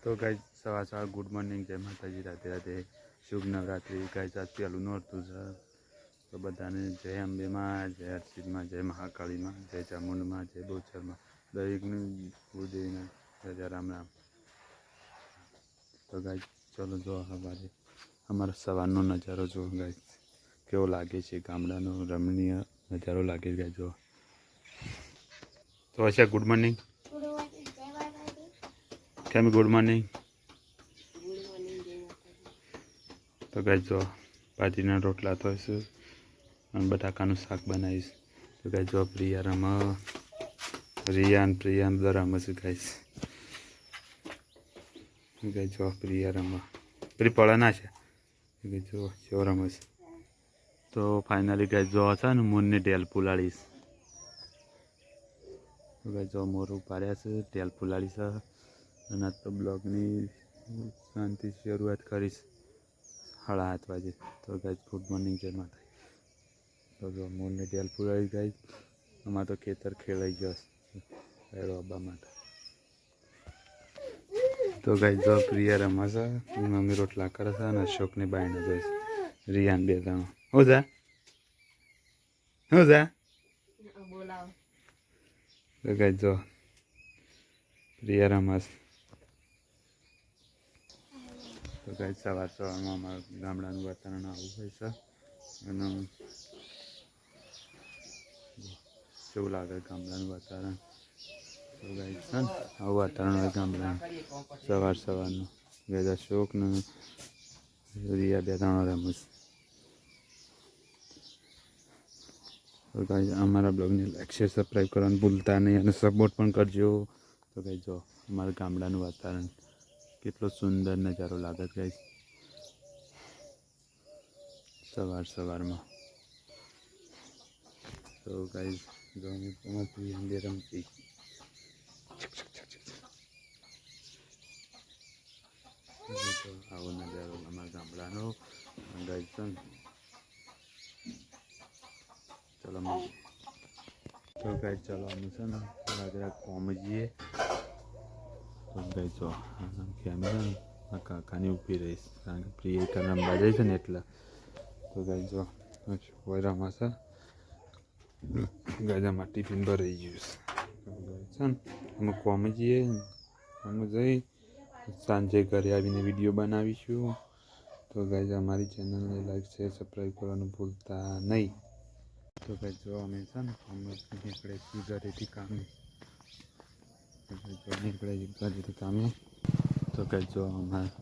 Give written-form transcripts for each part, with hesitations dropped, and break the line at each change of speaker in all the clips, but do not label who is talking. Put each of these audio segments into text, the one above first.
તો ગાઈસ સવાર good morning, જય માતાજી, રાધે રાધે, શુભ નવરાત્રિ. ગાઈસ આજ પહેલું નોરતું છે તો બધાને જય અંબેમાં, જય હર્ષિદમાં, જય મહાકાળીમાં, જય ચામુંડમાં, જય બહુચરમાં, દરેકની ભૂદેવીના જય રામ રામ. તો ગાઈસ ચલો જો સવારે અમારો સવારનો નજારો જો ગાઈસ કેવો લાગે છે, ગામડાનો રમણીય નજારો લાગે ગાઈસ જો. તો હશે ગુડ મોર્નિંગ કેમ ગુડ મોર્નિંગ. તો ગાઈસ જો બાજરીના રોટલા તો હશે અને બટાકાનું શાક બનાવીશ. તો ગાઈસ જો પ્રિયા રમા, પ્રિયા બધા રમે છે ગાઈસ. ગાઈસ જો પ્રિયા રમા, પેલી પડા ના છે જો કેવો રમે છે. તો ફાઇનલી ગાઈસ જો છે ને મૂનની ટેલ પુલાડીશ. તો ગાઈસ જો મોર ઉપાડ્યા છે, ટેલ પુલાડી છે અને આ તો બ્લોગની શાંતિ શરૂઆત કરીશ 7:30 વાગે. તો ગાઈસ ગુડ મોર્નિંગ, જય માતા. તો જો મોરની ટેલ પુલાડી ગાઈસ. આમાં તો ખેતર ખેલાઈ જશે રોબા માટે. તો ગાઈસ જો પ્રિયા રમા છે, મમ્મી રોટલા કરે છે અને અશોકની બાયણે જઈશ રિયાન બે ત્રણ. હું જા તો ગાઈસ જો પ્રિયા રમા છે. તો ગાઈસ સવારમાં અમારા ગામડાનું વાતાવરણ આવું હોય છે અને કેવું લાગે ગામડાનું વાતાવરણ. તો ગાઈસ છે ને આવું વાતાવરણ હોય ગામડાનું સવારનું. ગાઈસ અશોક ને રિયા બે ત્રણ રમે છે. તો ગાઈસ અમારા બ્લોગને લાઈક શેર સબસ્ક્રાઈબ કરવાનું ભૂલતા નહીં અને સપોર્ટ પણ કરજો. તો ગાઈસ જો અમારા ગામડાનું વાતાવરણ કેટલો સુંદર નજારો લાગે ગાઈસ સવારમાં. તો ગાઈસ જો અમે રમતી આવો નજારો અમારા ગામડાનો ગાઈસ. ચલો તો ગાઈસ ચલો અમે છે ને થોડા કોમ જઈએ. તો ગાઈસ જો કેમેરા કાકાની ઊભી રહીશ કારણ કે પ્રિય રમવા જાય છે ને એટલે. તો ગાઈસ જો કોઈ રમાશે ગાઈસ આમાં ટિફિન ભરાઈ ગયું છે ને અમે કોમ જઈએ. અમે જઈ સાંજે ઘરે આવીને વિડીયો બનાવીશું. તો ગાઈસ અમારી ચેનલને લાઈક શેર સબસ્ક્રાઈબ કરવાનું ભૂલતા નહીં. તો ગાઈસ જો અમે છે ને અમે નીકળે છીએ ઘરેથી કામે. તો ગાઈસ જો અમારા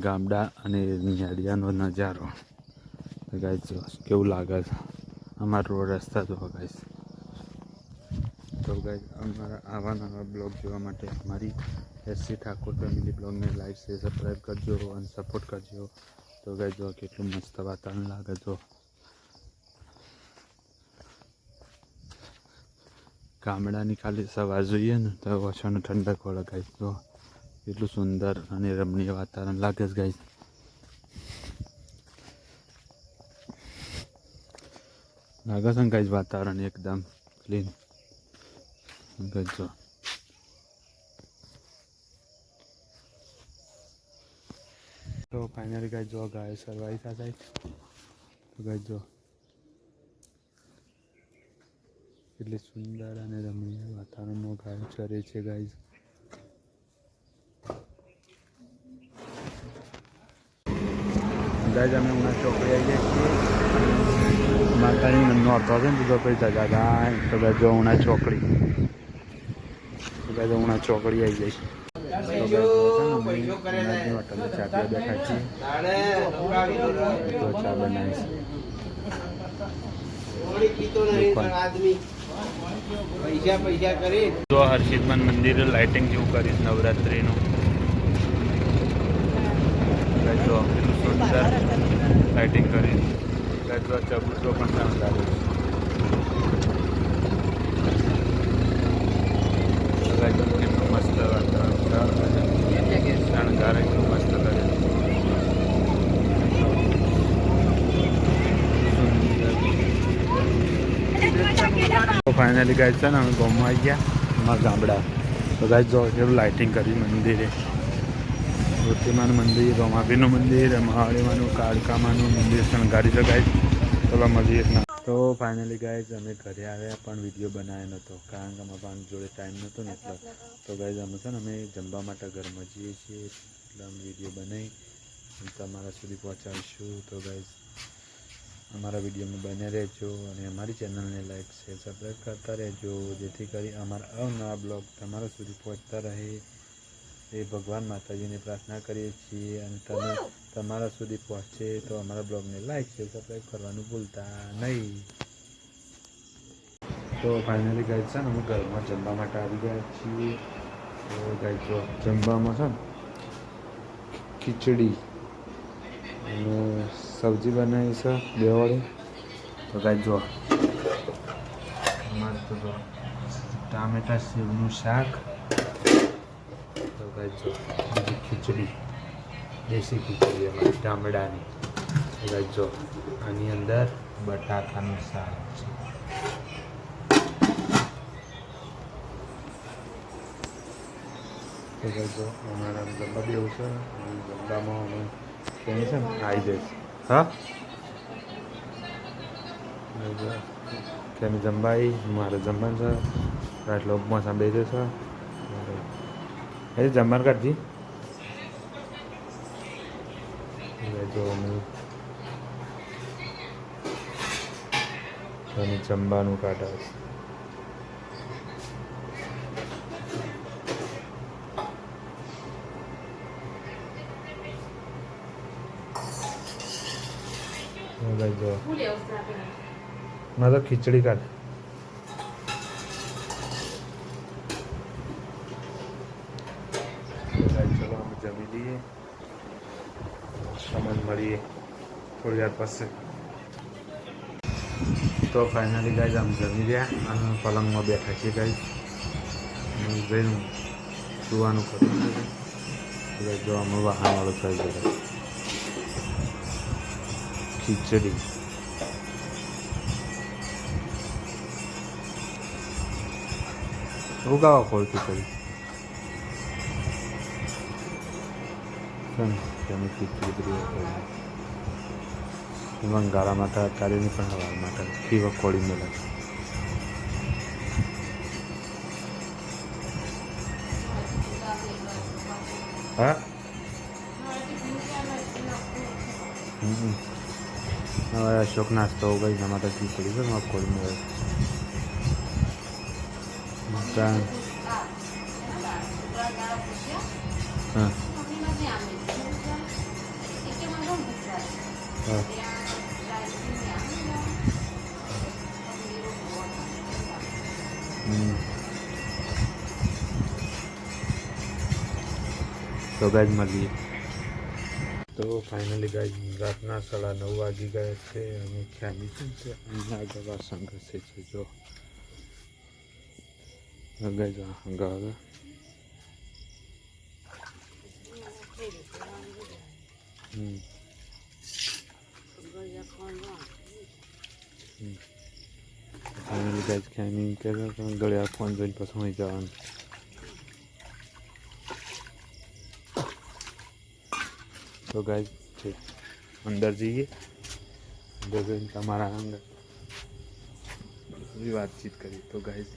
ગામડા અને નેડિયાનો નજારો. તો ગાઈસ જો કેવું લાગે છે અમારા રોડ રસ્તા જો ગાઈસ. તો ગાઈસ અમારા આવા નવા બ્લોગ જોવા માટે અમારી એસસી ઠાકોર ફેમિલી બ્લોગને લાઈક શેર સબસ્ક્રાઈબ કરજો અને સપોર્ટ કરજો. તો ગાઈસ જો કેટલું મસ્ત વાતાવરણ લાગે જો. ગામડાની ખાલી સવાર જોઈએ ને તો ઓછાનું ઠંડક વળે ગાઈસ જો એટલું સુંદર અને રમણીય વાતાવરણ લાગે છે ગાઈસ. લાગે છે ને ગાઈસ વાતાવરણ એકદમ ક્લીન ગાઈસ જો. તો ફાઇનલી ગાઈસ જો ગાય સરવાઈ થાય. તો ગાઈસ જો એટલી સુંદર અને રમણીય વાતાવરણમાં ગાયો ચરે છે ગાઈસ. ગાઈસ અમે ઉના ચોકડી આવી ગયા છીએ. માતાની નોરતો છે ને તો પછી દાદા. તો ગાઈસ જો ઉના ચોકડી. તો ગાઈસ ઉના ચોકડી આવી જાય. હોટલમાં ચા પીવા બેઠા છીએ. તો ચા બનાવીશ. જો હર્ષિદમાન મંદિર લાઇટિંગ જેવું કરીશ નવરાત્રિનું. જો કેટલું સુંદર લાઇટિંગ કરીશ. જો ચબૂતરો પણ શાનદાર છે. કેટલું મસ્ત વાતાવરણ શણગાર એટલું મસ્ત કરે. તો ફાઇનલી ગાઈસ છે ને અમે ગામમાં આવી ગયા અમારા ગામડા. તો ગાઈસ જો કેટલું લાઇટિંગ કરી મંદિરે. મૂર્તિમાનું મંદિર, રોમાપીનું મંદિર, મહાળીમાનું કાળકામાનું મંદિર શણગારી શકાય. ચલો મળીએ. તો ફાઇનલી ગાઈઝ અમે ઘરે આવ્યા પણ વિડીયો બનાવ્યો નહોતો કારણ કે અમારા પાસે જોડે ટાઈમ નહોતો ને એટલો. તો ગાઈઝ અમે છે ને અમે જમવા માટે ઘરમાં જઈએ છીએ એટલે અમે વિડીયો બનાવી તમારા સુધી પહોંચાડીશું. તો ગાઈઝ અમારા વિડીયોમાં બન્યા રહેજો અને અમારી ચેનલને લાઈક શેર સબસ્ક્રાઈબ કરતા રહેજો જેથી કરી અમારા અવનવા બ્લોગ તમારા સુધી પહોંચતા રહે એ ભગવાન માતાજીને પ્રાર્થના કરીએ છીએ. અને તમે તમારા સુધી પહોંચે તો અમારા બ્લોગને લાઈક શેર સબસ્ક્રાઈબ કરવાનું ભૂલતા નહીં. તો ફાઇનલી ગાઈઝ છે ને અમે ઘરમાં જમવા માટે આવી ગયા છીએ. તો ગાઈઝ જો જમવામાં છે ને ખીચડી અને સબ્જી બનાવી છે 2 વાળી. તો ગાઈઝ જો અમારે તો જો ટામેટા સેવનું શાક. તો ગાઈઝ જો બીજી ખીચડી દેશી ખીચડી અમારી ટામેટાની. તો ગાઈઝ જો આની અંદર બટાકાનું શાક છે. તો ગાઈઝ જો અમારા જમવા બી એવું છે જમવામાં અમે કેવી છે ને આવી જઈશ. હા કે અમે જમવા મારે જમવાનું છે એટલે ઉપમા સાંભળી જશે એ જમવાનું કાઢજી. જો અમે જમવાનું કાઢા જો મારે ખીચડી કાઢ. ચલો અમે જમી લઈએ તમને મળીએ થોડી વાર પછી. તો ફાઇનલી ગાઈઝ આમ જમી રહ્યા અને પલંગમાં બેઠા છીએ ગાઈઝ જઈને સુવાનું કરવું છે. જો અમે વાહનવાળો થઈ જાય ખીચડી ઉગાવા ખોલતી કરી તમે ખીચડી બધી એમાં ગાળા માટે કાઢીને પણ હવા માટે ખીવા ખોળી મળે. હા હવે અશોક નાસ્તો ગઈ એના માટે ખીચડી છે ખોળી મળે. હા તો ગાઈઝ મળીએ. તો ફાઇનલી ગાઈઝ રાતના 9:30 વાગી ગયા છે અને ખ્યાલી છે અહીંયા આગળ વાસણ ઘસે છે. જો ગાઈઝ હંગાવે ફાઇનલી ગાઈઝ ખ્યાલી કહેતા પણ ગળ્યા ફોન જોઈને પછી હોઈ જવાનું. તો ગાઈઝ છે અંદર જઈએ અંદર જઈને તમારા અંદર વાતચીત કરીએ. તો ગાઈઝ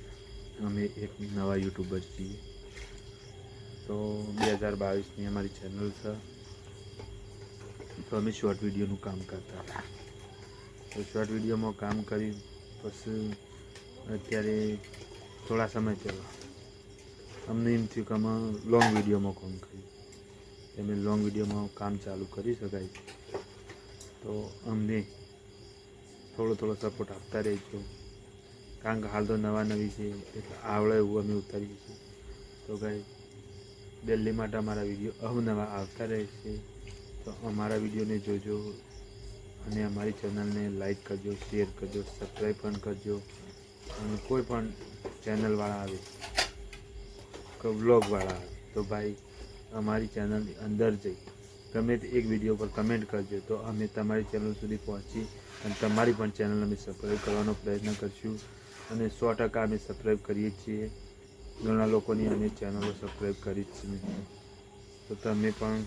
અમે એક નવા યુટ્યુબર છીએ. તો 2022ની અમારી ચેનલ છે. તો અમે શોર્ટ વિડીયોનું કામ કરતા હતા. તો શોર્ટ વિડીયોમાં કામ કરી પછી અત્યારે થોડા સમય પહેલાં અમને એમ થયું કે અમે લોંગ વિડીયોમાં કામ કર્યું. અમે લોંગ વિડીયોમાં કામ ચાલુ કરી શકાય. તો અમને થોડો સપોર્ટ આપતા રહેજો કારણ કે હાલ તો નવી છે એટલે આવડે એવું અમે ઉતારીએ છીએ. તો ગાઈઝ દિલ્હી માટે અમારા વિડીયો અવનવા આવતા રહેશે. તો અમારા વિડીયોને જોજો અને અમારી ચેનલને લાઈક કરજો, શેર કરજો, સબસ્ક્રાઈબ પણ કરજો. અને કોઈ પણ ચેનલવાળા આવે કે વ્લોગવાળા આવે તો ભાઈ અમારી ચેનલની અંદર જઈ ગમે તે એક વિડીયો પર કમેન્ટ કરજો તો અમે તમારી ચેનલ સુધી પહોંચી અને તમારી પણ ચેનલ અમે સબસ્ક્રાઈબ કરવાનો પ્રયત્ન કરીશું. અને 100% અમે સબસ્ક્રાઈબ કરીએ છીએ. ઘણા લોકોની અમે ચેનલો સબસ્ક્રાઈબ કરી જ છે. તો તમે પણ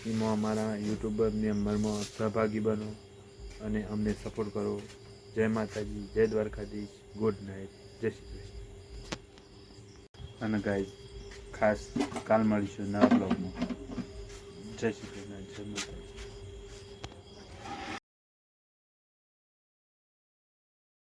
એમાં અમારા યુટ્યુબર મેમ્બરમાં સહભાગી બનો અને અમને સપોર્ટ કરો. જય માતાજી, જય દ્વારકાધીશ, ગુડ નાઇટ, જય શ્રી કૃષ્ણ.
અને ગાઈઝ ખાસ કાલ મળીશું નવા બ્લોગમાં. જય શ્રી કૃષ્ણ, જય માતા.